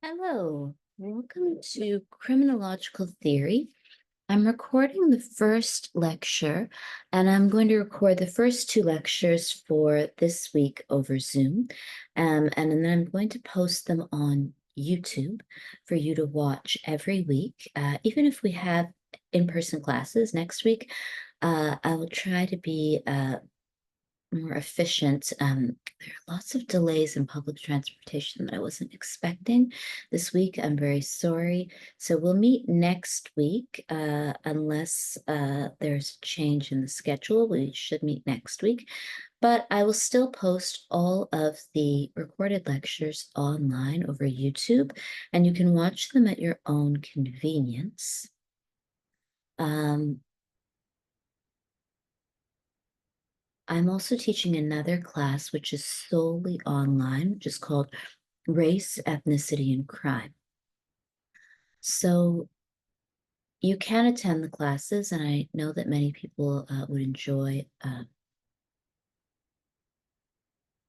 Hello, welcome to Criminological Theory. I'm recording the first lecture, and I'm going to record the first two lectures for this week over Zoom. And then I'm going to post them on YouTube for you to watch every week. Even if we have in-person classes next week, I will try to be more efficient. There are lots of delays in public transportation that I wasn't expecting this week. I'm very sorry. So we'll meet next week, unless there's a change in the schedule. We should meet next week, but I will still post all of the recorded lectures online over YouTube, and you can watch them at your own convenience. I'm also teaching another class, which is solely online, which is called Race, Ethnicity, and Crime. So you can attend the classes, and I know that many people would enjoy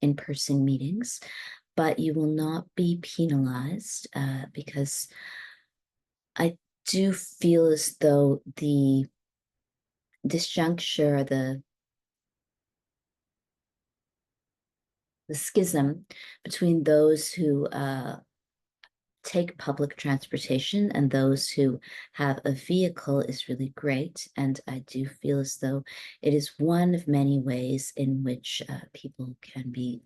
in-person meetings, but you will not be penalized because I do feel as though the disjuncture, the schism between those who take public transportation and those who have a vehicle is really great. And I do feel as though it is one of many ways in which people can be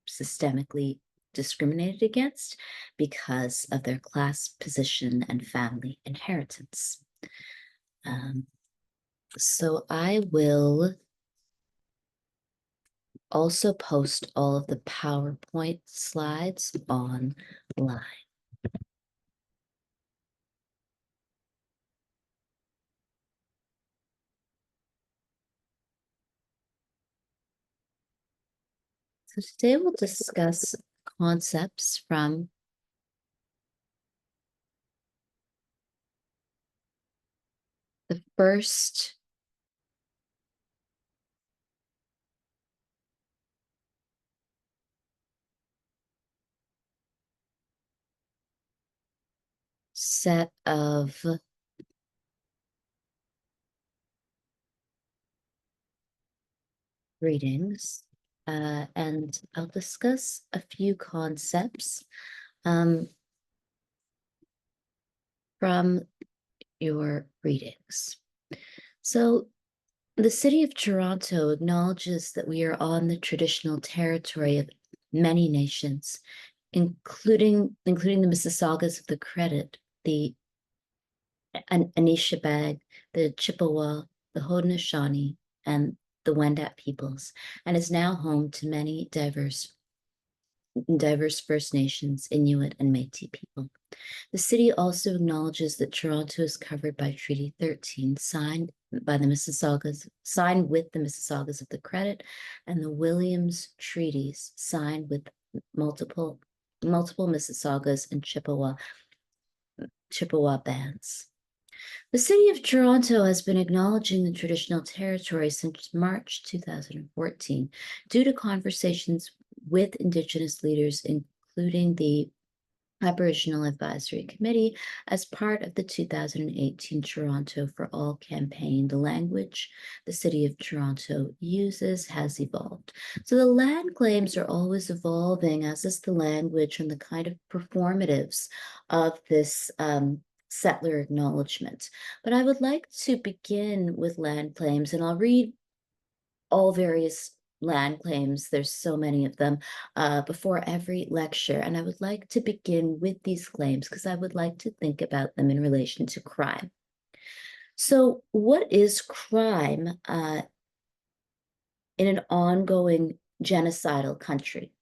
systemically discriminated against because of their class position and family inheritance. So I will also post all of the PowerPoint slides online. So today we'll discuss concepts from the first set of readings, and I'll discuss a few concepts from your readings. So the city of Toronto acknowledges that we are on the traditional territory of many nations, including the Mississaugas of the Credit, the Anishinaabe, the Chippewa, the Haudenosaunee, and the Wendat peoples, and is now home to many diverse First Nations, Inuit, and Métis people. The city also acknowledges that Toronto is covered by Treaty 13, signed with the Mississaugas of the Credit, and the Williams Treaties, signed with multiple Mississaugas and Chippewa bands. The City of Toronto has been acknowledging the traditional territory since March 2014 due to conversations with Indigenous leaders, including the Aboriginal Advisory Committee, as part of the 2018 Toronto for All campaign. The language the City of Toronto uses has evolved. So the land claims are always evolving, as is the language and the kind of performatives of this settler acknowledgement. But I would like to begin with land claims, and I'll read all various land claims, there's so many of them, before every lecture. And I would like to begin with these claims because I would like to think about them in relation to crime. So what is crime in an ongoing genocidal country?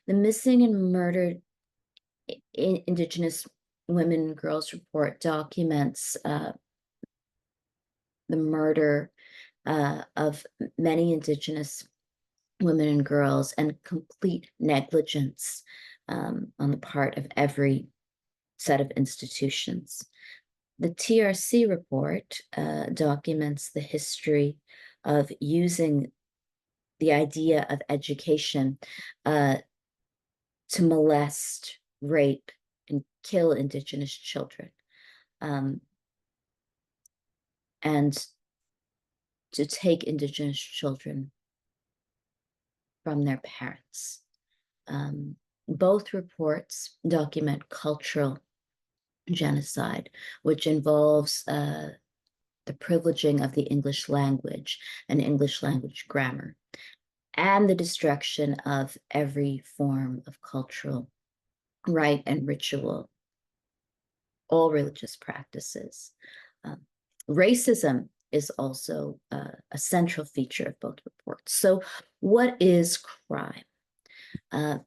The Missing and Murdered Indigenous Women and Girls Report documents the murder of many Indigenous women and girls and complete negligence on the part of every set of institutions. The TRC report documents the history of using the idea of education to molest rape, and kill Indigenous children, and to take Indigenous children from their parents. Both reports document cultural genocide, which involves the privileging of the English language and English language grammar, and the destruction of every form of cultural rite and ritual, all religious practices. Um, Racism is also a central feature of both reports. So, what is crime?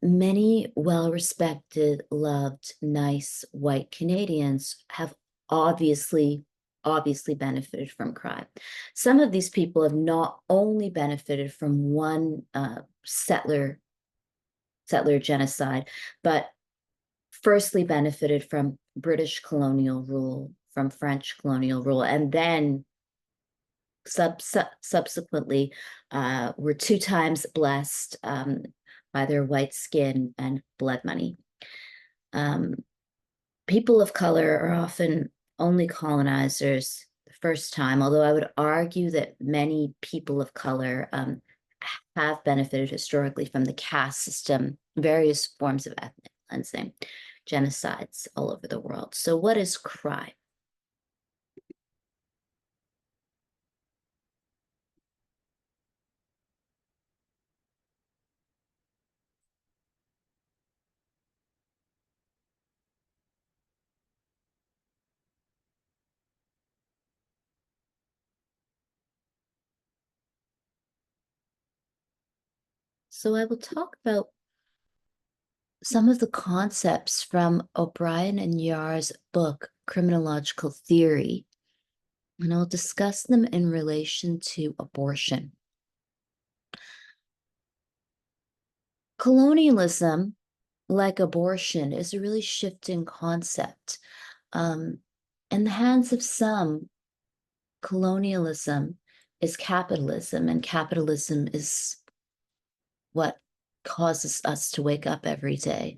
Many well-respected, loved, nice white Canadians have obviously benefited from crime. Some of these people have not only benefited from one settler genocide, but firstly benefited from British colonial rule, from French colonial rule, and then subsequently were 2 times blessed by their white skin and blood money. People of color are often only colonizers the first time, although I would argue that many people of color have benefited historically from the caste system, various forms of ethnic cleansing, genocides all over the world. So what is crime? So I will talk about some of the concepts from O'Brien and Yar's book, Criminological Theory, and I'll discuss them in relation to abortion. Colonialism, like abortion, is a really shifting concept. In the hands of some, colonialism is capitalism, and capitalism is what causes us to wake up every day.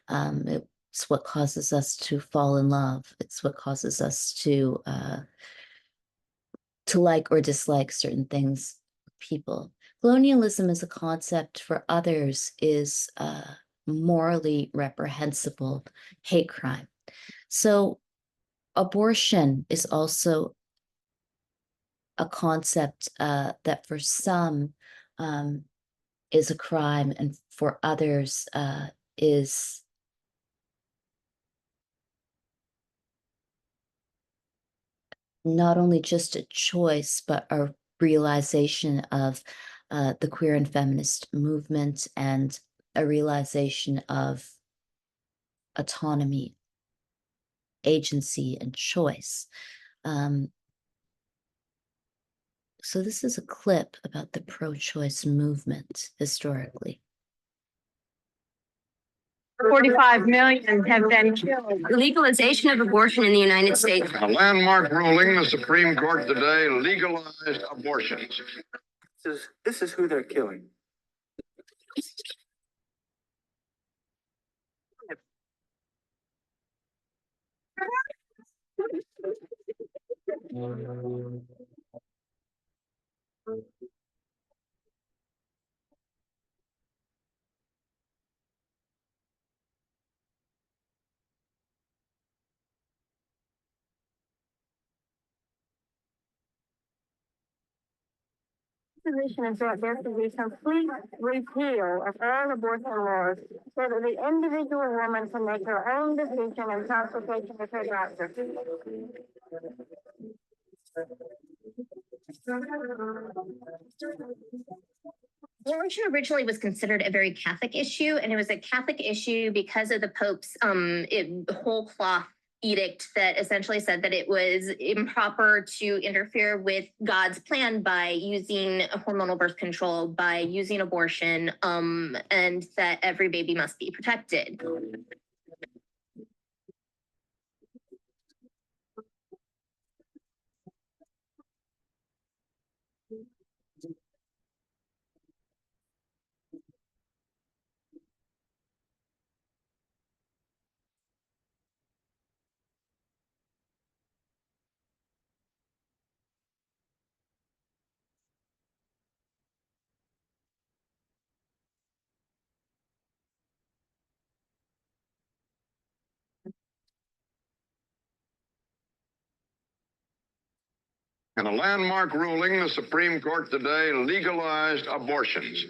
It's what causes us to fall in love. It's what causes us to like or dislike certain things, people. Colonialism as a concept for others is morally reprehensible hate crime. So abortion is also a concept that for some is a crime, and for others is not only just a choice, but a realization of the queer and feminist movement, and a realization of autonomy, agency, and choice. So this is a clip about the pro-choice movement historically. 45 million have been killed. The legalization of abortion in the United States. A landmark ruling, the Supreme Court today legalized abortions. This is who they're killing. Position is that there should be complete repeal of all abortion laws so that the individual woman can make her own decision in consultation with her doctor. Abortion originally was considered a very Catholic issue, and it was a Catholic issue because of the Pope's whole cloth edict that essentially said that it was improper to interfere with God's plan by using hormonal birth control, by using abortion, and that every baby must be protected. In a landmark ruling, the Supreme Court today legalized abortions.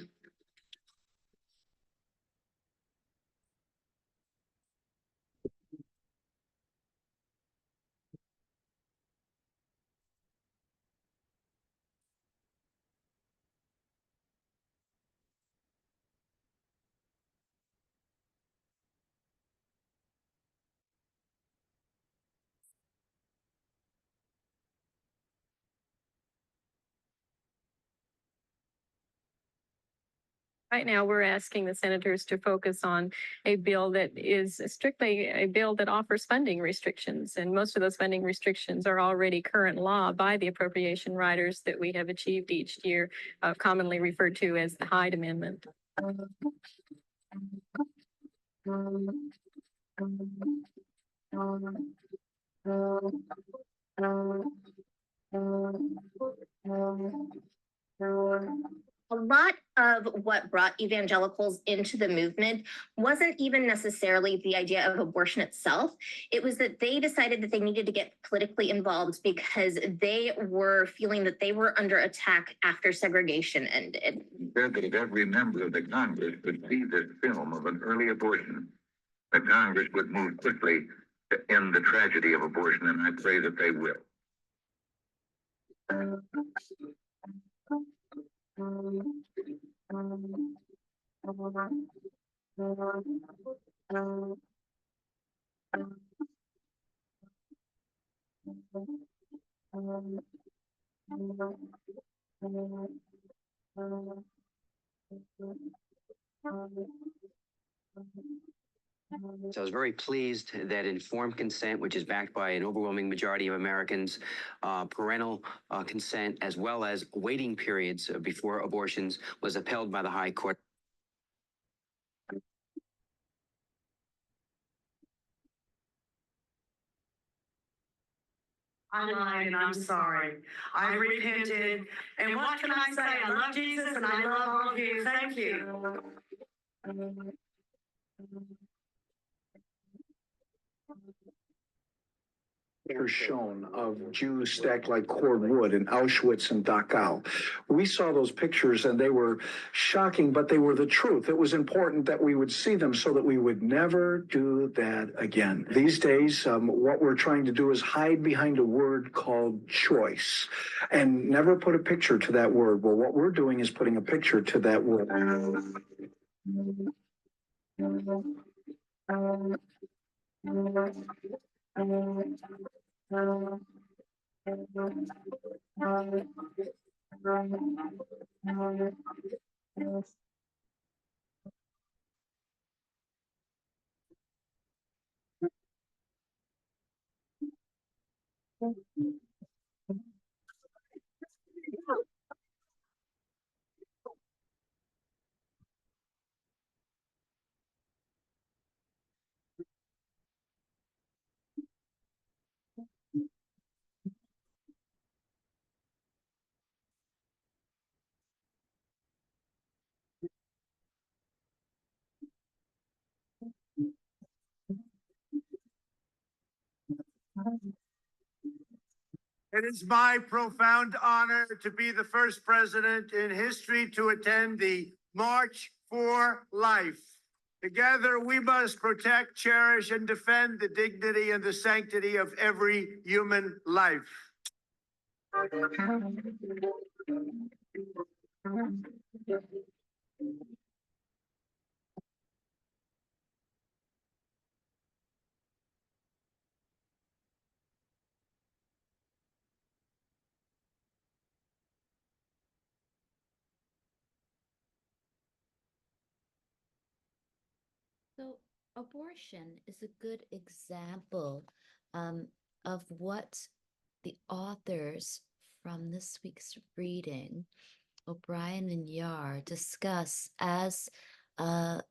Right now, we're asking the senators to focus on a bill that is strictly a bill that offers funding restrictions. And most of those funding restrictions are already current law by the appropriation riders that we have achieved each year, commonly referred to as the Hyde Amendment. A lot of what brought evangelicals into the movement wasn't even necessarily the idea of abortion itself. It was that they decided that they needed to get politically involved because they were feeling that they were under attack after segregation ended. That every member of the Congress could see this film of an early abortion, the Congress would move quickly to end the tragedy of abortion, and I pray that they will. So I was very pleased that informed consent, which is backed by an overwhelming majority of Americans, parental consent, as well as waiting periods before abortions, was upheld by the High Court. I lied and I'm sorry. I repented. And what can I say? I love Jesus and I love all of you. Thank you. Shown of Jews stacked like cord wood in Auschwitz and Dachau. We saw those pictures and they were shocking, but they were the truth. It was important that we would see them so that we would never do that again. These days, what we're trying to do is hide behind a word called choice and never put a picture to that word. Well, what we're doing is putting a picture to that word. It is my profound honor to be the first president in history to attend the March for Life. Together, we must protect, cherish, and defend the dignity and the sanctity of every human life. So, abortion is a good example of what the authors from this week's reading, O'Brien and Yar, discuss as the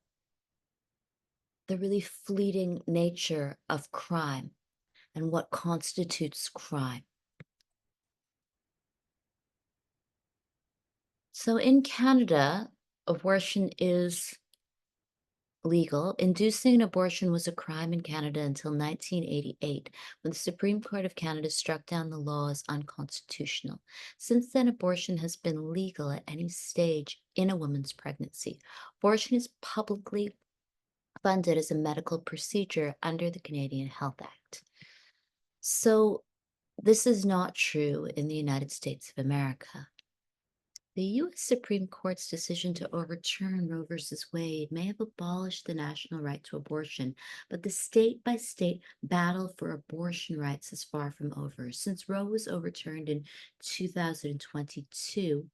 really fleeting nature of crime and what constitutes crime. So in Canada, abortion is legal, inducing an abortion was a crime in Canada until 1988, when the Supreme Court of Canada struck down the law as unconstitutional. Since then, abortion has been legal at any stage in a woman's pregnancy. Abortion is publicly funded as a medical procedure under the Canadian Health Act. So, this is not true in the United States of America. The U.S. Supreme Court's decision to overturn Roe v. Wade may have abolished the national right to abortion, but the state by state battle for abortion rights is far from over. Since Roe was overturned in 2022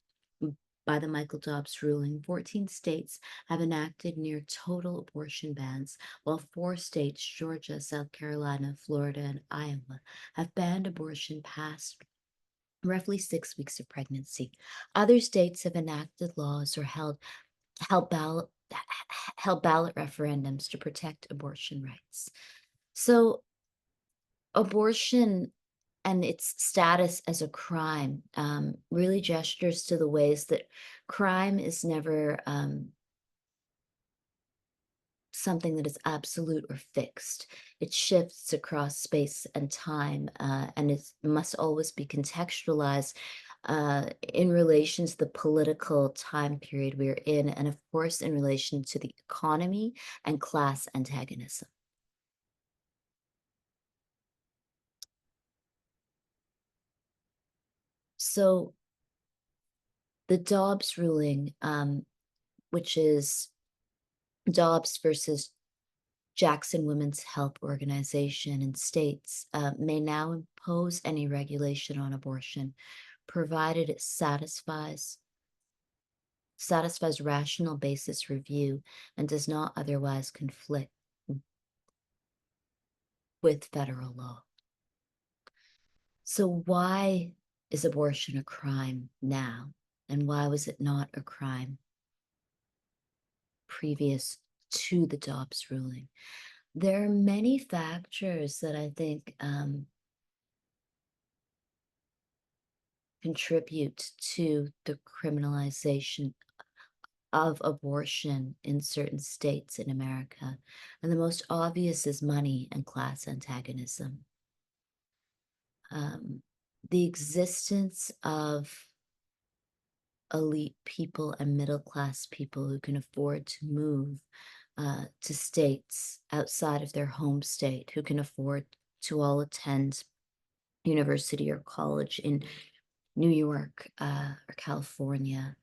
by the Michael Dobbs ruling, 14 states have enacted near total abortion bans, while 4 states, Georgia, South Carolina, Florida, and Iowa, have banned abortion past roughly 6 weeks of pregnancy. Other states have enacted laws or held ballot referendums to protect abortion rights. So abortion and its status as a crime really gestures to the ways that crime is never something that is absolute or fixed. It shifts across space and time, and it must always be contextualized in relation to the political time period we're in, and of course, in relation to the economy and class antagonism. So, the Dobbs ruling, which is Dobbs versus Jackson Women's Health Organization and states may now impose any regulation on abortion, provided it satisfies rational basis review and does not otherwise conflict with federal law. So why is abortion a crime now? And why was it not a crime previous to the Dobbs ruling? There are many factors that I think contribute to the criminalization of abortion in certain states in America. And the most obvious is money and class antagonism. The existence of elite people and middle class people who can afford to move to states outside of their home state, who can afford to all attend university or college in New York or California,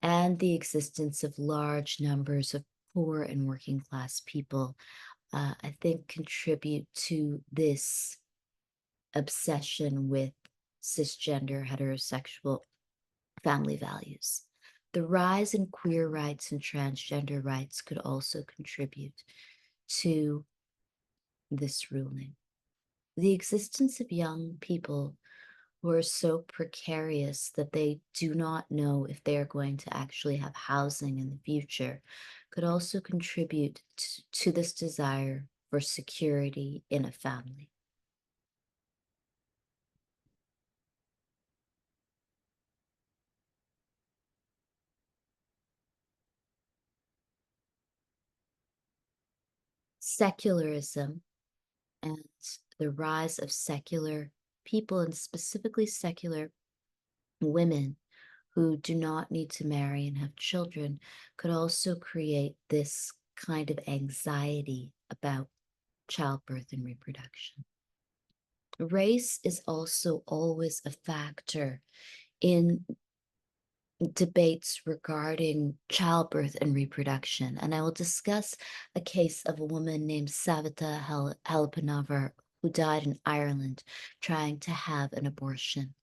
and the existence of large numbers of poor and working class people, I think contribute to this obsession with cisgender heterosexual family values. The rise in queer rights and transgender rights could also contribute to this ruling. The existence of young people who are so precarious that they do not know if they are going to actually have housing in the future could also contribute to this desire for security in a family. Secularism and the rise of secular people, and specifically secular women who do not need to marry and have children, could also create this kind of anxiety about childbirth and reproduction. Race is also always a factor in debates regarding childbirth and reproduction. And I will discuss a case of a woman named Savita Halappanavar who died in Ireland trying to have an abortion,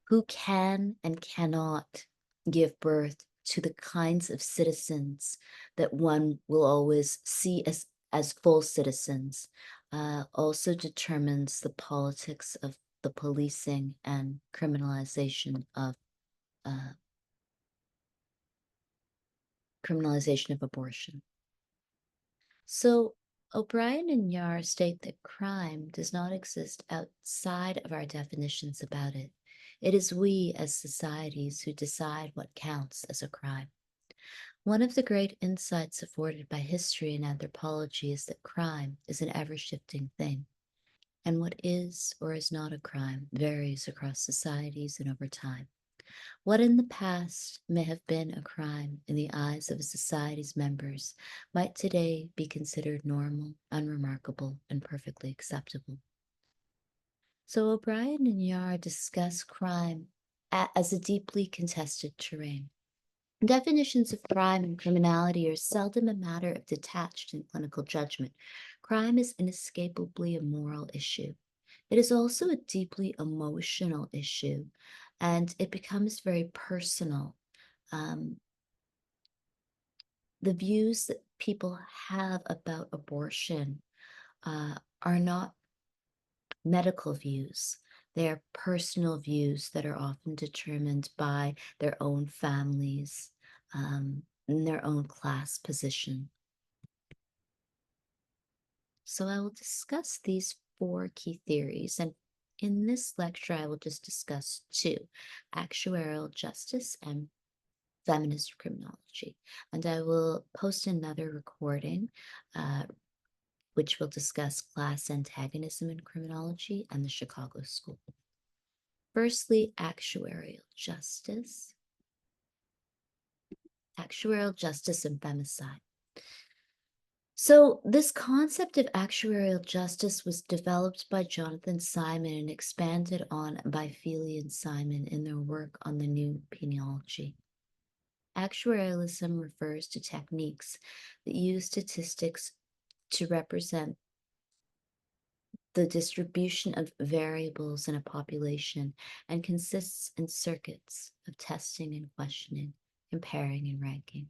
who can and cannot give birth to the kinds of citizens that one will always see as full citizens, also determines the politics of the policing and criminalization of abortion. So O'Brien and Yar state that crime does not exist outside of our definitions about it. It is we as societies who decide what counts as a crime. One of the great insights afforded by history and anthropology is that crime is an ever-shifting thing, and what is or is not a crime varies across societies and over time. What in the past may have been a crime in the eyes of a society's members might today be considered normal, unremarkable, and perfectly acceptable. So O'Brien and Yar discuss crime as a deeply contested terrain. Definitions of crime and criminality are seldom a matter of detached and clinical judgment. Crime is inescapably a moral issue. It is also a deeply emotional issue, and it becomes very personal. The views that people have about abortion are not medical views. They are personal views that are often determined by their own families and their own class position. So I will discuss these 4 key theories, and in this lecture, I will just discuss 2, actuarial justice and feminist criminology. And I will post another recording which will discuss class antagonism in criminology and the Chicago School. Firstly, actuarial justice. Actuarial justice and femicide. So this concept of actuarial justice was developed by Jonathan Simon and expanded on by Feely and Simon in their work on the new penology. Actuarialism refers to techniques that use statistics to represent the distribution of variables in a population and consists in circuits of testing and questioning, comparing and ranking.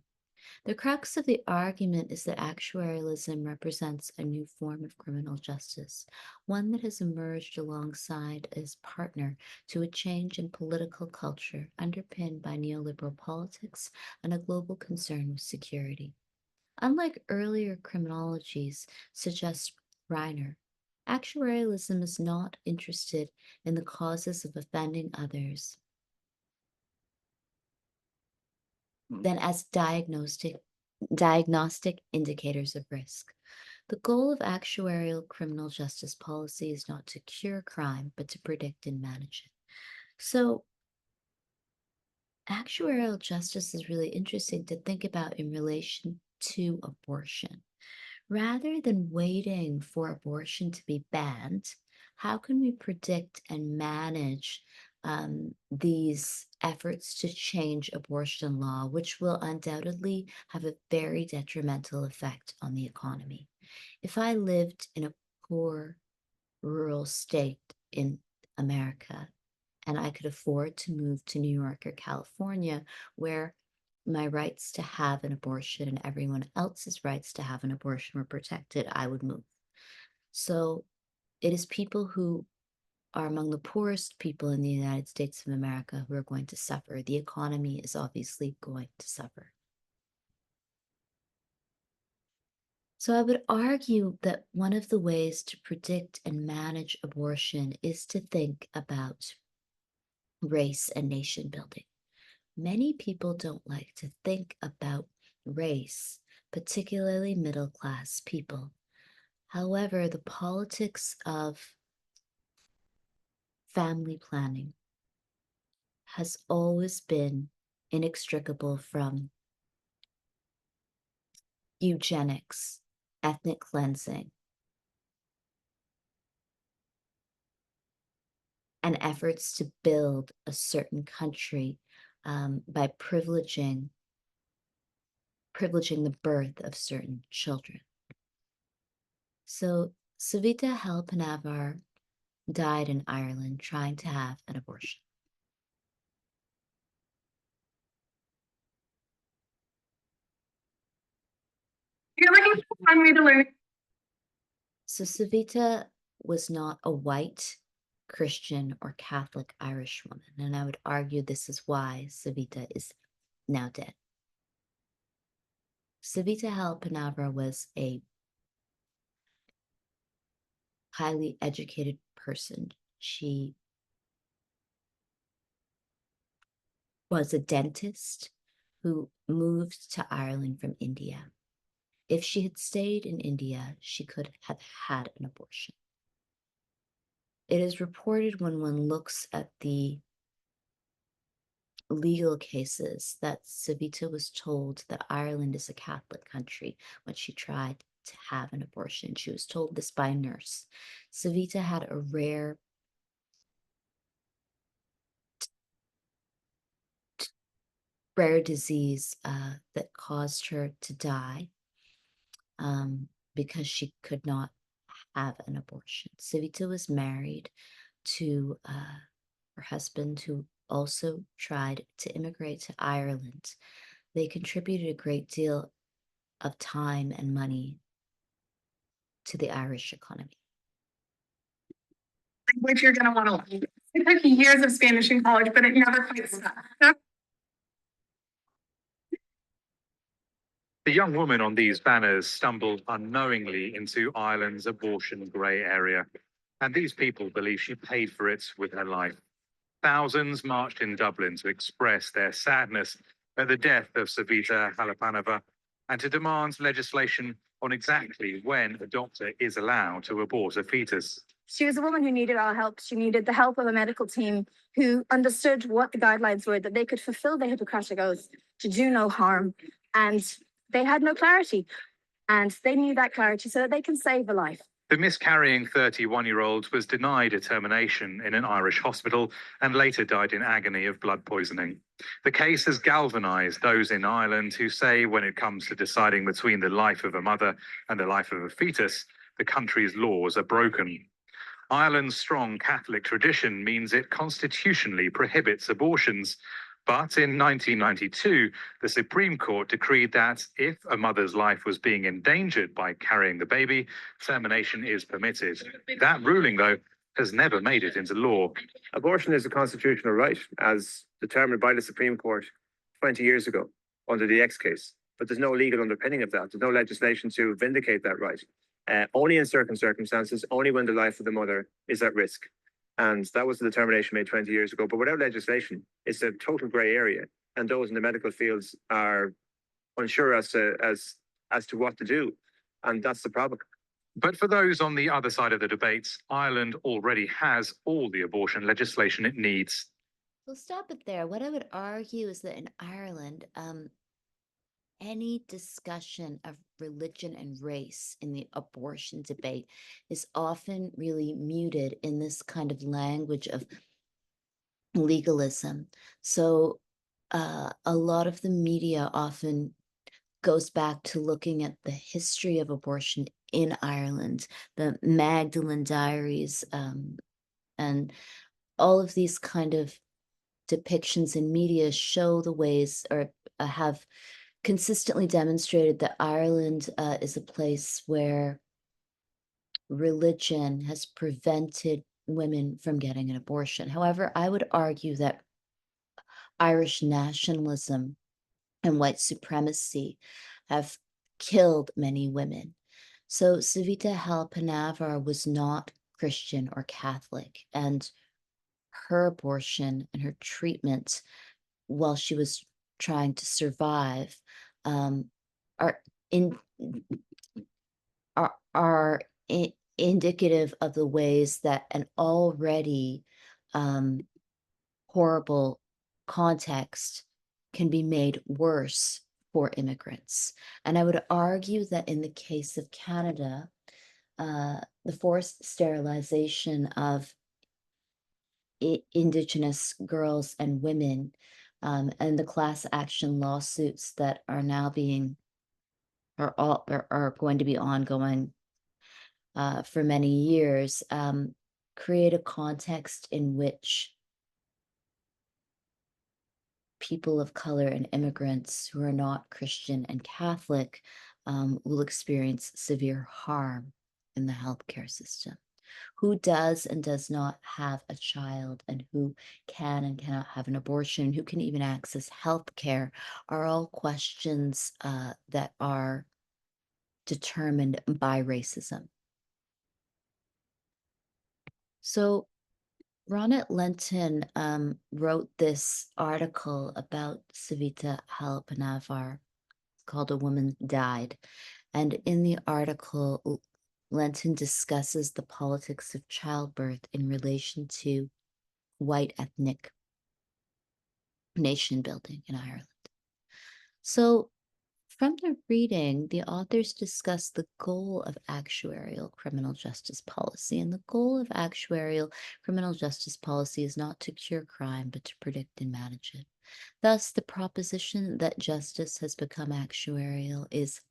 The crux of the argument is that actuarialism represents a new form of criminal justice, one that has emerged alongside as partner to a change in political culture underpinned by neoliberal politics and a global concern with security. Unlike earlier criminologies, suggests Reiner, actuarialism is not interested in the causes of offending others than as diagnostic indicators of risk. The goal of actuarial criminal justice policy is not to cure crime, but to predict and manage it. So actuarial justice is really interesting to think about in relation to abortion. Rather than waiting for abortion to be banned, how can we predict and manage these efforts to change abortion law, which will undoubtedly have a very detrimental effect on the economy? If I lived in a poor rural state in America and I could afford to move to New York or California, where my rights to have an abortion and everyone else's rights to have an abortion were protected, I would move. So it is people who are among the poorest people in the United States of America who are going to suffer. The economy is obviously going to suffer. So I would argue that one of the ways to predict and manage abortion is to think about race and nation building. Many people don't like to think about race, particularly middle class people. However, the politics of family planning has always been inextricable from eugenics, ethnic cleansing, and efforts to build a certain country by privileging the birth of certain children. So Savita Halpinavar died in Ireland trying to have an abortion. You're looking for one way to learn. So Savita was not a white Christian or Catholic Irish woman, and I would argue this is why Savita is now dead. Savita Halpinavra was a highly educated person. She was a dentist. who moved to Ireland from India. If she had stayed in India, she could have had an abortion. It is reported when one looks at the legal cases that Savita was told that Ireland is a Catholic country when she tried to have an abortion. She was told this by a nurse. Savita had a rare disease that caused her to die because she could not have an abortion. Savita was married to her husband, who also tried to immigrate to Ireland. They contributed a great deal of time and money to the Irish economy. Which you're going to want to learn. I took years of Spanish in college, but it never quite stuck. The young woman on these banners stumbled unknowingly into Ireland's abortion grey area, and these people believe she paid for it with her life. Thousands marched in Dublin to express their sadness at the death of Savita Halapanova and to demand legislation on exactly when a doctor is allowed to abort a fetus. She was a woman who needed our help. She needed the help of a medical team who understood what the guidelines were, that they could fulfill the Hippocratic Oath to do no harm. And they had no clarity. And they need that clarity so that they can save a life. The miscarrying 31-year-old was denied a termination in an Irish hospital and later died in agony of blood poisoning. The case has galvanised those in Ireland who say when it comes to deciding between the life of a mother and the life of a fetus, the country's laws are broken. Ireland's strong Catholic tradition means it constitutionally prohibits abortions. But in 1992, the Supreme Court decreed that if a mother's life was being endangered by carrying the baby, termination is permitted. That ruling, though, has never made it into law. Abortion is a constitutional right, as determined by the Supreme Court 20 years ago under the X case. But there's no legal underpinning of that. There's no legislation to vindicate that right. Only in certain circumstances, only when the life of the mother is at risk. And that was the determination made 20 years ago. But without legislation, it's a total grey area. And those in the medical fields are unsure as to what to do. And that's the problem. But for those on the other side of the debate, Ireland already has all the abortion legislation it needs. We'll stop it there. What I would argue is that in Ireland, any discussion of religion and race in the abortion debate is often really muted in this kind of language of legalism. So a lot of the media often goes back to looking at the history of abortion in Ireland, the Magdalene Diaries, and all of these kind of depictions in media show the ways or have consistently demonstrated that Ireland is a place where religion has prevented women from getting an abortion. However, I would argue that Irish nationalism and white supremacy have killed many women. So Savita Halapanova was not Christian or Catholic, and her abortion and her treatment while she was trying to survive are indicative of the ways that an already horrible context can be made worse for immigrants. And I would argue that in the case of Canada, the forced sterilization of Indigenous girls and women and the class action lawsuits that are now are going to be ongoing for many years create a context in which people of color and immigrants who are not Christian and Catholic will experience severe harm in the healthcare system. Who does and does not have a child, and who can and cannot have an abortion, who can even access health care, are all questions that are determined by racism. So Ronit Lenton wrote this article about Savita Halappanavar called A Woman Died. And in the article, Lenton discusses the politics of childbirth in relation to white ethnic nation building in Ireland. So, from the reading, the authors discuss the goal of actuarial criminal justice policy. And the goal of actuarial criminal justice policy is not to cure crime, but to predict and manage it. Thus, the proposition that justice has become actuarial is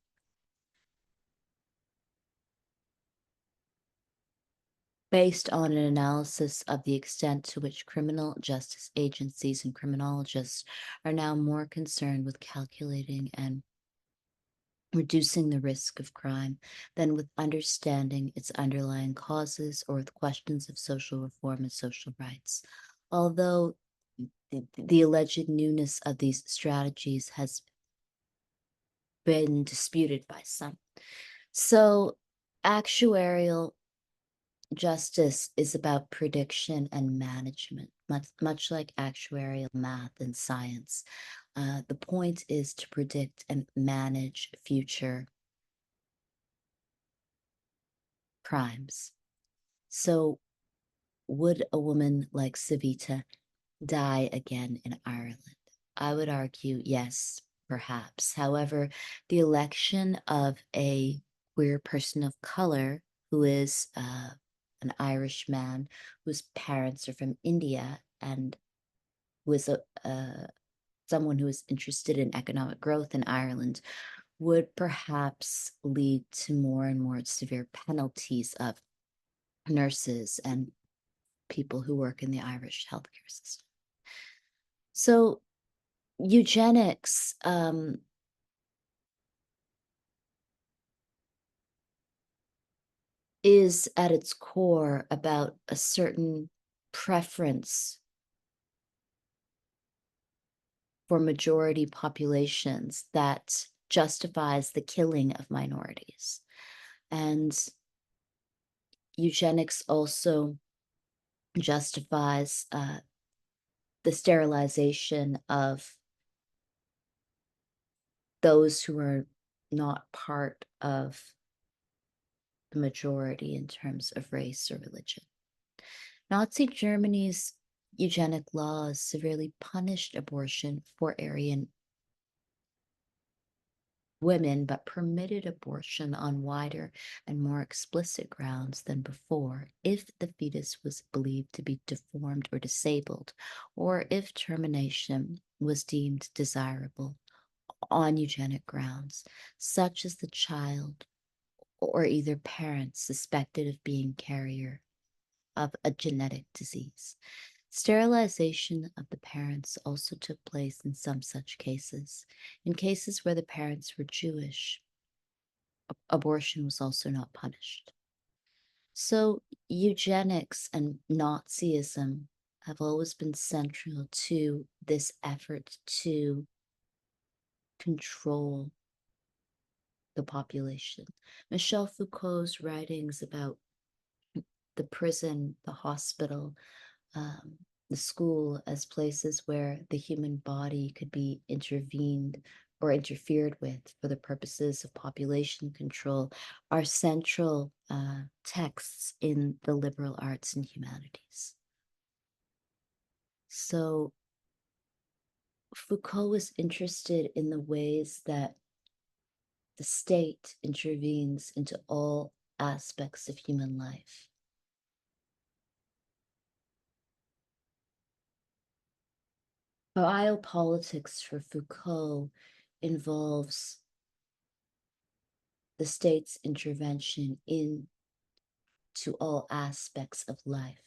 based on an analysis of the extent to which criminal justice agencies and criminologists are now more concerned with calculating and reducing the risk of crime than with understanding its underlying causes or with questions of social reform and social rights. Although the alleged newness of these strategies has been disputed by some. So, actuarial justice is about prediction and management, much like actuarial math and science. The point is to predict and manage future crimes. So, would a woman like Savita die again in Ireland? I would argue yes, perhaps. However, the election of a queer person of color who is an Irish man whose parents are from India and who is someone who is interested in economic growth in Ireland would perhaps lead to more and more severe penalties of nurses and people who work in the Irish healthcare system. So eugenics is at its core about a certain preference for majority populations that justifies the killing of minorities. And eugenics also justifies the sterilization of those who are not part of the majority in terms of race or religion. Nazi Germany's eugenic laws severely punished abortion for Aryan women, but permitted abortion on wider and more explicit grounds than before if the fetus was believed to be deformed or disabled, or if termination was deemed desirable on eugenic grounds, such as the child or either parent suspected of being carrier of a genetic disease. Sterilization of the parents also took place in some such cases. In cases where the parents were Jewish, abortion was also not punished. So, eugenics and Nazism have always been central to this effort to control the population. Michel Foucault's writings about the prison, the hospital, the school as places where the human body could be intervened or interfered with for the purposes of population control are central texts in the liberal arts and humanities. So Foucault was interested in the ways that the state intervenes into all aspects of human life. Biopolitics for Foucault involves the state's intervention into all aspects of life.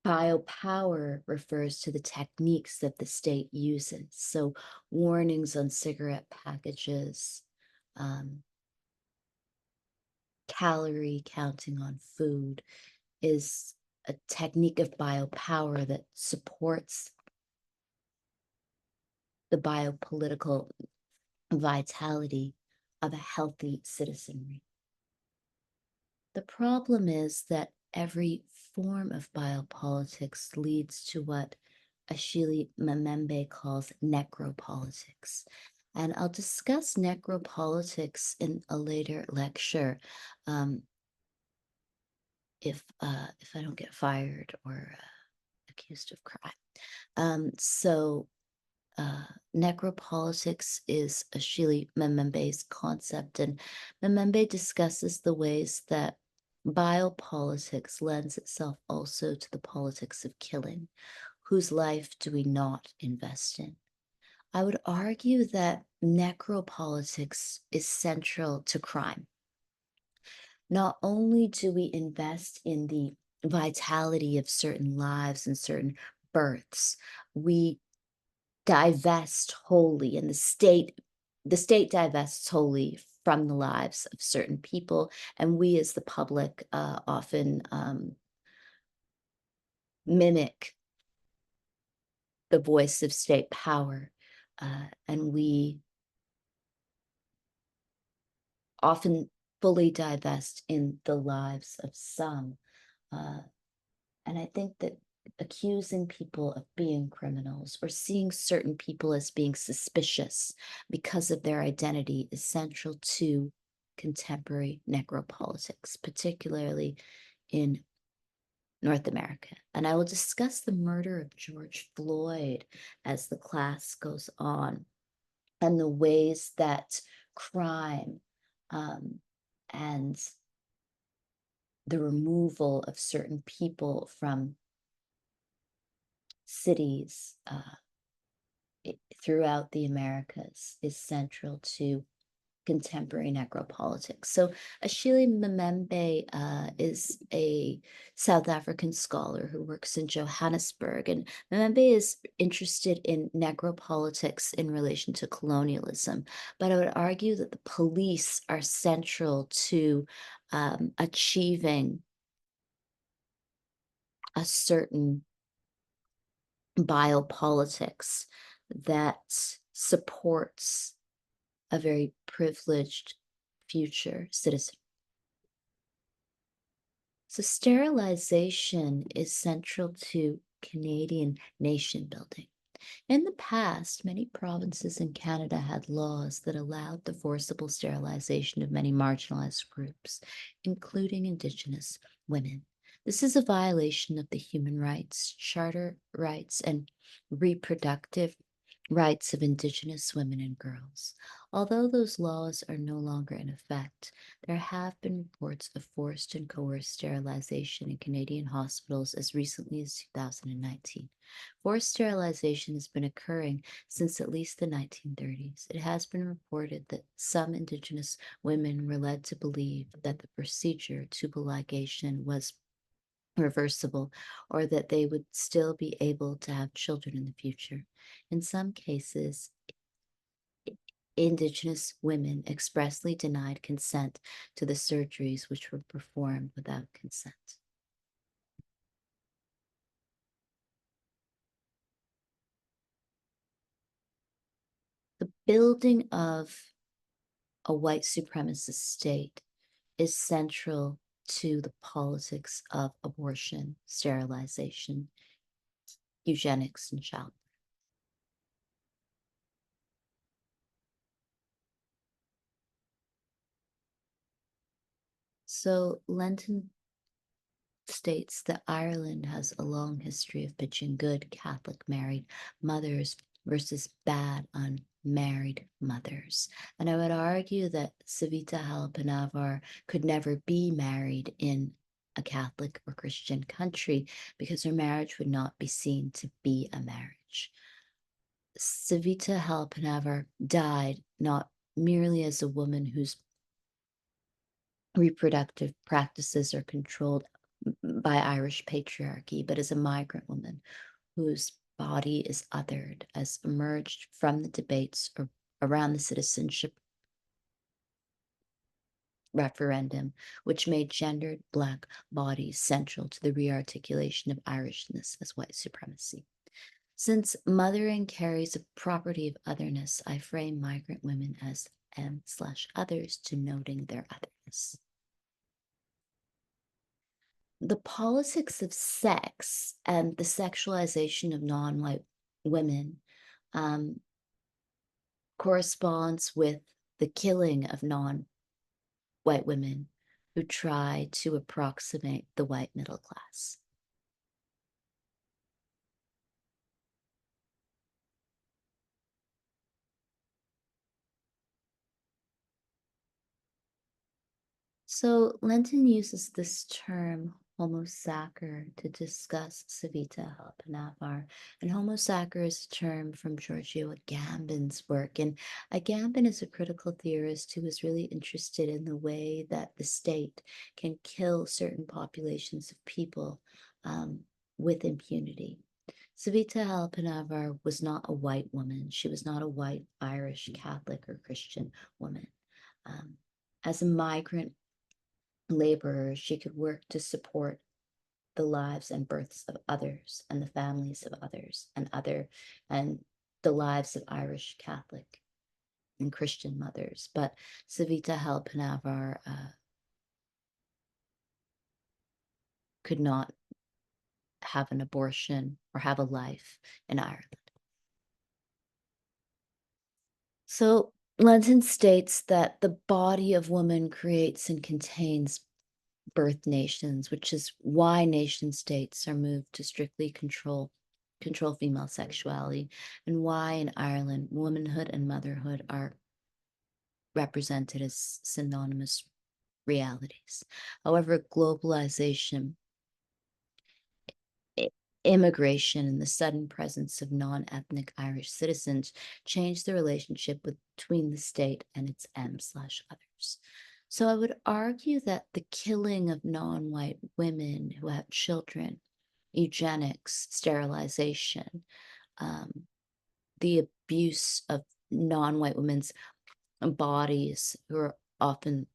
Biopower refers to the techniques that the state uses. So warnings on cigarette packages, calorie counting on food is a technique of biopower that supports the biopolitical vitality of a healthy citizenry. The problem is that every form of biopolitics leads to what Achille Mbembe calls necropolitics. And I'll discuss necropolitics in a later lecture if I don't get fired or accused of crime. Necropolitics is Achille Mbembe's concept, and Mbembe discusses the ways that biopolitics lends itself also to the politics of killing. Whose life do we not invest in? I would argue that necropolitics is central to crime. Not only do we invest in the vitality of certain lives and certain births, we divest wholly, and the state divests wholly from the lives of certain people, and we as the public often mimic the voice of state power, and we often fully divest in the lives of some. And I think that accusing people of being criminals or seeing certain people as being suspicious because of their identity is central to contemporary necropolitics, particularly in North America. And I will discuss the murder of George Floyd as the class goes on and the ways that crime and the removal of certain people from cities throughout the Americas is central to contemporary necropolitics. So Achille Mbembe is a South African scholar who works in Johannesburg, and Mbembe is interested in necropolitics in relation to colonialism. But I would argue that the police are central to achieving a certain biopolitics that supports a very privileged future citizen. So sterilization is central to Canadian nation building. In the past, many provinces in Canada had laws that allowed the forcible sterilization of many marginalized groups, including Indigenous women. This is a violation of the human rights, charter rights, and reproductive rights of Indigenous women and girls. Although those laws are no longer in effect, there have been reports of forced and coerced sterilization in Canadian hospitals as recently as 2019. Forced sterilization has been occurring since at least the 1930s. It has been reported that some Indigenous women were led to believe that the procedure, tubal ligation, was reversible, or that they would still be able to have children in the future. In some cases, Indigenous women expressly denied consent to the surgeries which were performed without consent. The building of a white supremacist state is central to the politics of abortion, sterilization, eugenics, and childbirth. So Lenton states that Ireland has a long history of pitching good Catholic married mothers versus bad unmarried mothers. And I would argue that Savita Halappanavar could never be married in a Catholic or Christian country because her marriage would not be seen to be a marriage. Savita Halappanavar died not merely as a woman whose reproductive practices are controlled by Irish patriarchy, but as a migrant woman whose body is othered, as emerged from the debates around the citizenship referendum, which made gendered Black bodies central to the rearticulation of Irishness as white supremacy. Since mothering carries a property of otherness, I frame migrant women as M/others, denoting their otherness. the politics of sex and the sexualization of non-white women um, corresponds with the killing of non-white women who try to approximate the white middle class. So Lenton uses this term Homo sacer to discuss Savita Halpinavar. And Homo sacer is a term from Giorgio Agamben's work. And Agamben is a critical theorist who is really interested in the way that the state can kill certain populations of people with impunity. Savita Halpinavar was not a white woman. She was not a white Irish Catholic or Christian woman. As a migrant laborer, she could work to support the lives and births of others and the families of others and the lives of Irish Catholic and Christian mothers. But Savita Halpinavar could not have an abortion or have a life in Ireland. So Lenton states that the body of woman creates and contains birth nations, which is why nation states are moved to strictly control female sexuality, and why in Ireland womanhood and motherhood are represented as synonymous realities. However, globalization, immigration, and the sudden presence of non-ethnic Irish citizens changed the relationship between the state and its M/others. So I would argue that the killing of non-white women who have children, eugenics, sterilization, the abuse of non-white women's bodies who are often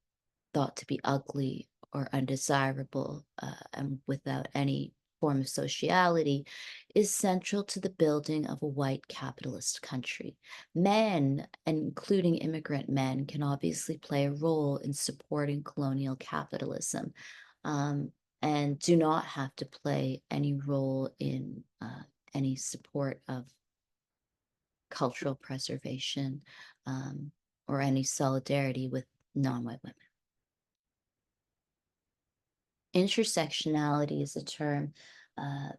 thought to be ugly or undesirable and without any form of sociality is central to the building of a white capitalist country. Men, including immigrant men, can obviously play a role in supporting colonial capitalism and do not have to play any role in any support of cultural preservation or any solidarity with non-white women. Intersectionality is a term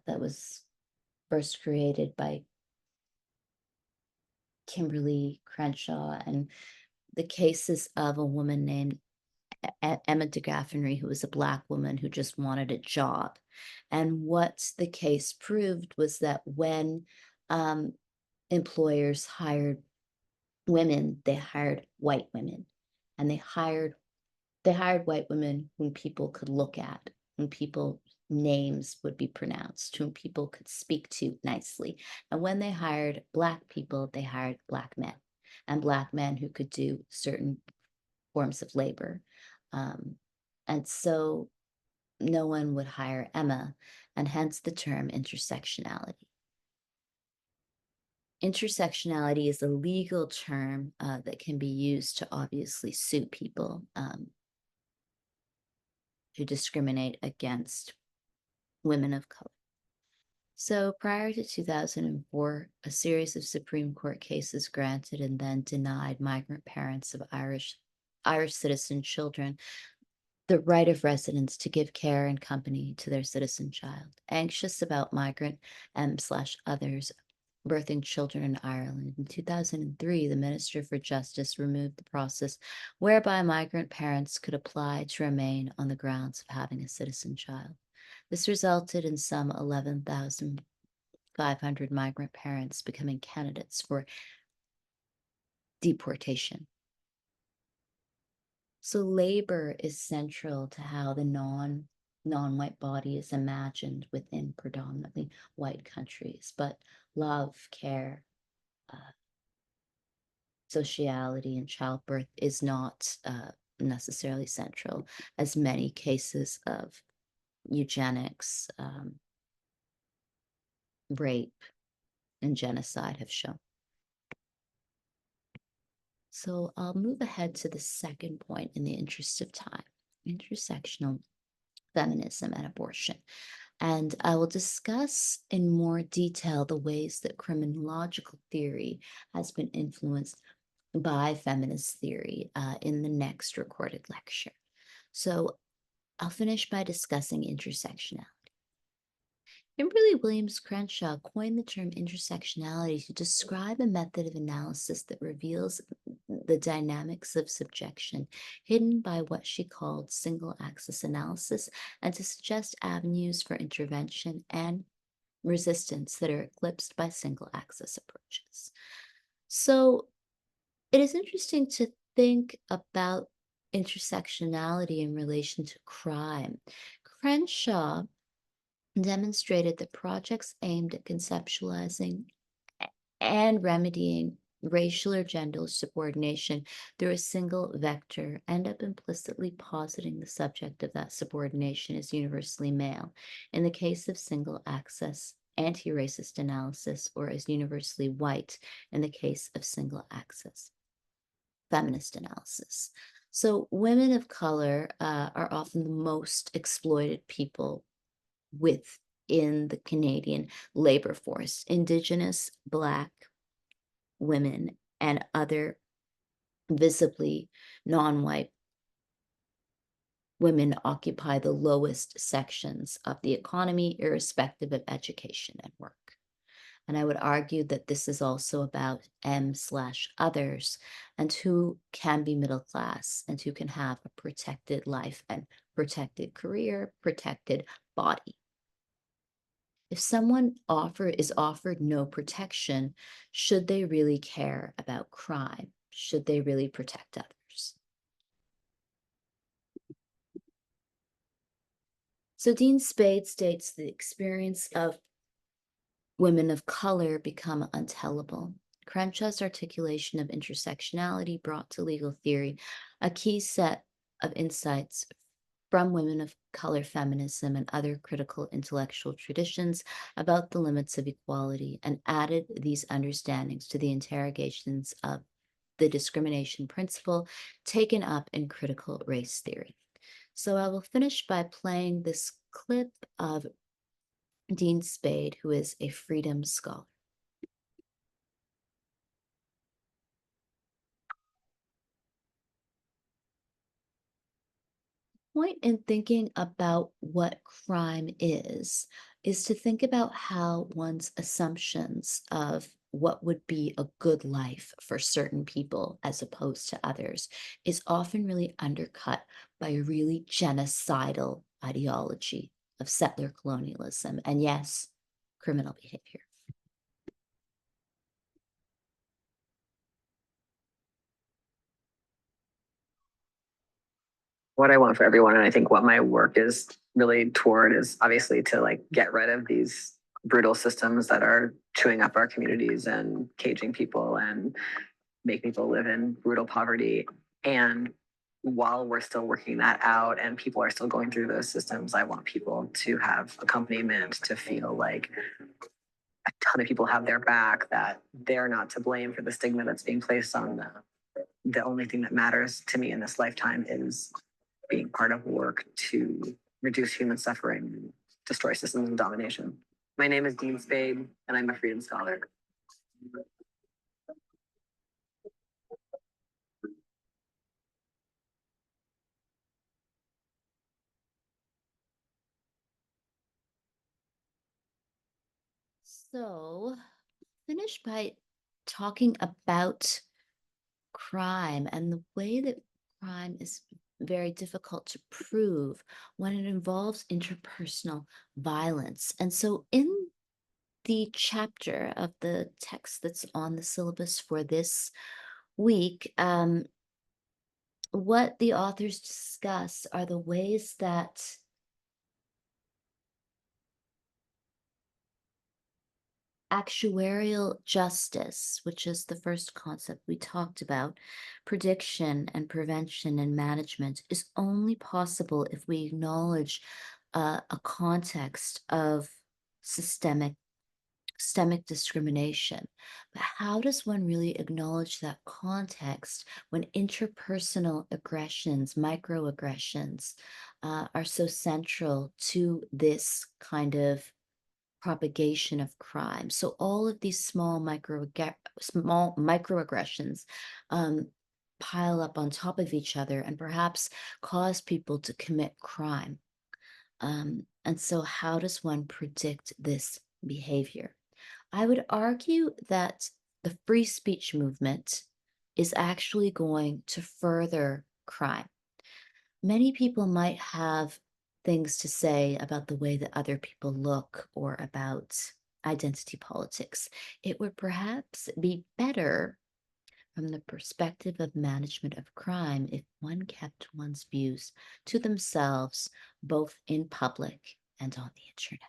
that was first created by Kimberly Crenshaw, and the cases of a woman named Emma DeGaffney, who was a Black woman who just wanted a job. And what the case proved was that when employers hired women, they hired white women, and they hired white women whom people could look at, whom people names would be pronounced, whom people could speak to nicely. And when they hired Black people, they hired Black men and Black men who could do certain forms of labor. And so no one would hire Emma, and hence the term intersectionality. Intersectionality is a legal term that can be used to obviously sue people who discriminate against women of color. So prior to 2004, a series of Supreme Court cases granted and then denied migrant parents of Irish citizen children the right of residence to give care and company to their citizen child. Anxious about migrant M/others birthing children in Ireland, in 2003, the Minister for Justice removed the process whereby migrant parents could apply to remain on the grounds of having a citizen child. This resulted in some 11,500 migrant parents becoming candidates for deportation. So labor is central to how the non-white body is imagined within predominantly white countries, but love, care, sociality, and childbirth is not necessarily central, as many cases of eugenics, rape, and genocide have shown. So I'll move ahead to the second point in the interest of time. Intersectional feminism and abortion. And I will discuss in more detail the ways that criminological theory has been influenced by feminist theory in the next recorded lecture. So I'll finish by discussing intersectionality. Kimberly Williams Crenshaw coined the term intersectionality to describe a method of analysis that reveals the dynamics of subjection hidden by what she called single axis analysis and to suggest avenues for intervention and resistance that are eclipsed by single axis approaches. So it is interesting to think about intersectionality in relation to crime. Crenshaw demonstrated that projects aimed at conceptualizing and remedying racial or gender subordination through a single vector end up implicitly positing the subject of that subordination as universally male in the case of single access anti-racist analysis, or as universally white in the case of single access feminist analysis. So women of color are often the most exploited people within the Canadian labor force. Indigenous, Black women, and other visibly non-white women occupy the lowest sections of the economy, irrespective of education and work. And I would argue that this is also about M/others and who can be middle class and who can have a protected life and protected career, protected body. If someone is offered no protection, should they really care about crime? Should they really protect others? So Dean Spade states the experience of women of color become untenable. Crenshaw's articulation of intersectionality brought to legal theory a key set of insights from women of color feminism and other critical intellectual traditions about the limits of equality and added these understandings to the interrogations of the discrimination principle taken up in critical race theory. So I will finish by playing this clip of Dean Spade, who is a freedom scholar. Point in thinking about what crime is to think about how one's assumptions of what would be a good life for certain people as opposed to others is often really undercut by a really genocidal ideology of settler colonialism and, yes, criminal behavior. What I want for everyone, and I think what my work is really toward, is obviously to like get rid of these brutal systems that are chewing up our communities and caging people and make people live in brutal poverty. And while we're still working that out and people are still going through those systems, I want people to have accompaniment, to feel like a ton of people have their back, that they're not to blame for the stigma that's being placed on them. The only thing that matters to me in this lifetime is being part of work to reduce human suffering and destroy systems of domination. My name is Dean Spade, and I'm a freedom scholar. So, finish by talking about crime and the way that crime is very difficult to prove when it involves interpersonal violence. And so, in the chapter of the text that's on the syllabus for this week, what the authors discuss are the ways that actuarial justice, which is the first concept we talked about, prediction and prevention and management, is only possible if we acknowledge a context of systemic systemic discrimination. But how does one really acknowledge that context when interpersonal aggressions, microaggressions, are so central to this kind of propagation of crime? So all of these small microaggressions pile up on top of each other and perhaps cause people to commit crime. And so how does one predict this behavior? I would argue that the free speech movement is actually going to further crime. Many people might have things to say about the way that other people look or about identity politics. It would perhaps be better from the perspective of management of crime if one kept one's views to themselves, both in public and on the internet.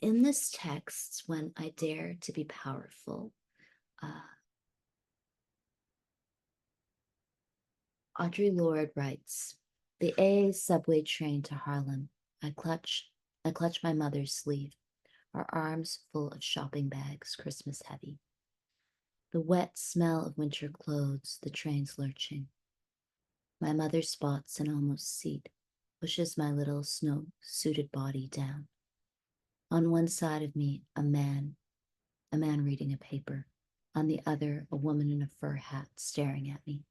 In this text, When I Dare to Be Powerful, Audre Lorde writes, the AA subway train to Harlem. I clutch my mother's sleeve, our arms full of shopping bags, Christmas heavy. The wet smell of winter clothes, the train's lurching. My mother spots an almost seat, pushes my little snow-suited body down. On one side of me, a man reading a paper. On the other, a woman in a fur hat staring at me.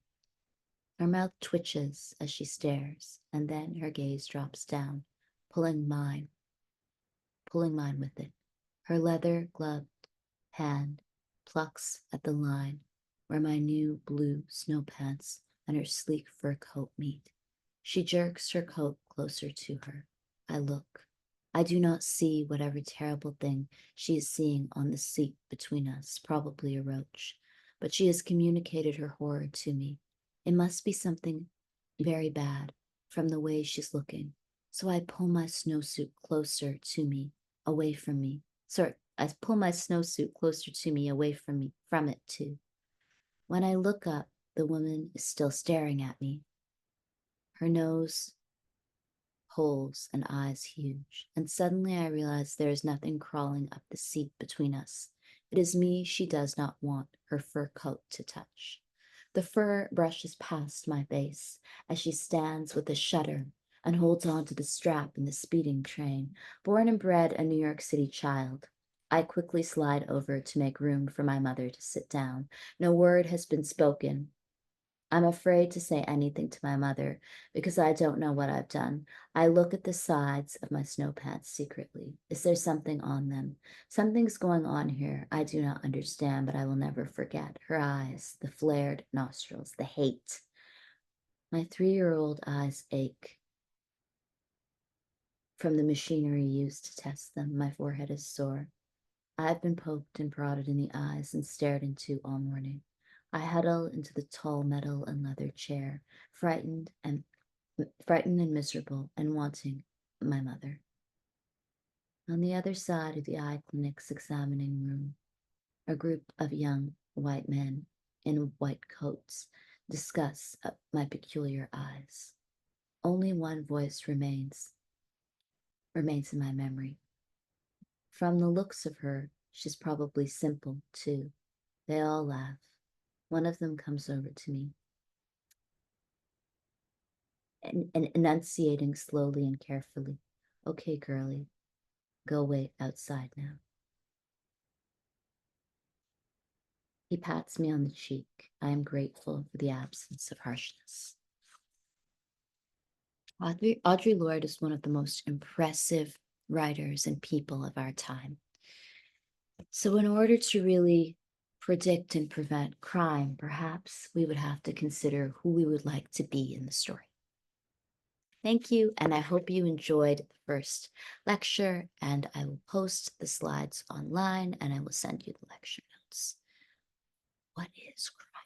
Her mouth twitches as she stares, and then her gaze drops down, pulling mine with it. Her leather-gloved hand plucks at the line where my new blue snow pants and her sleek fur coat meet. She jerks her coat closer to her. I look. I do not see whatever terrible thing she is seeing on the seat between us, probably a roach, but she has communicated her horror to me. It must be something very bad from the way she's looking. So I pull my snowsuit closer to me, away from me. I pull my snowsuit closer to me, away from it too. When I look up, the woman is still staring at me. Her nose, holes, and eyes huge. And suddenly I realize there is nothing crawling up the seat between us. It is me she does not want her fur coat to touch. The fur brushes past my face as she stands with a shudder and holds on to the strap in the speeding train. Born and bred a New York City child, I quickly slide over to make room for my mother to sit down. No word has been spoken. I'm afraid to say anything to my mother because I don't know what I've done. I look at the sides of my snow pants secretly. Is there something on them? Something's going on here I do not understand, but I will never forget. Her eyes, the flared nostrils, the hate. My 3-year-old eyes ache from the machinery used to test them. My forehead is sore. I've been poked and prodded in the eyes and stared into all morning. I huddle into the tall metal and leather chair, frightened and miserable and wanting my mother. On the other side of the eye clinic's examining room, a group of young white men in white coats discuss my peculiar eyes. Only one voice remains in my memory. From the looks of her, she's probably simple, too. They all laugh. One of them comes over to me and enunciating slowly and carefully. Okay, girlie, go wait outside now. He pats me on the cheek. I am grateful for the absence of harshness. Audre Lorde is one of the most impressive writers and people of our time. So in order to really predict and prevent crime, perhaps we would have to consider who we would like to be in the story. Thank you, and I hope you enjoyed the first lecture, and I will post the slides online, and I will send you the lecture notes. What is crime?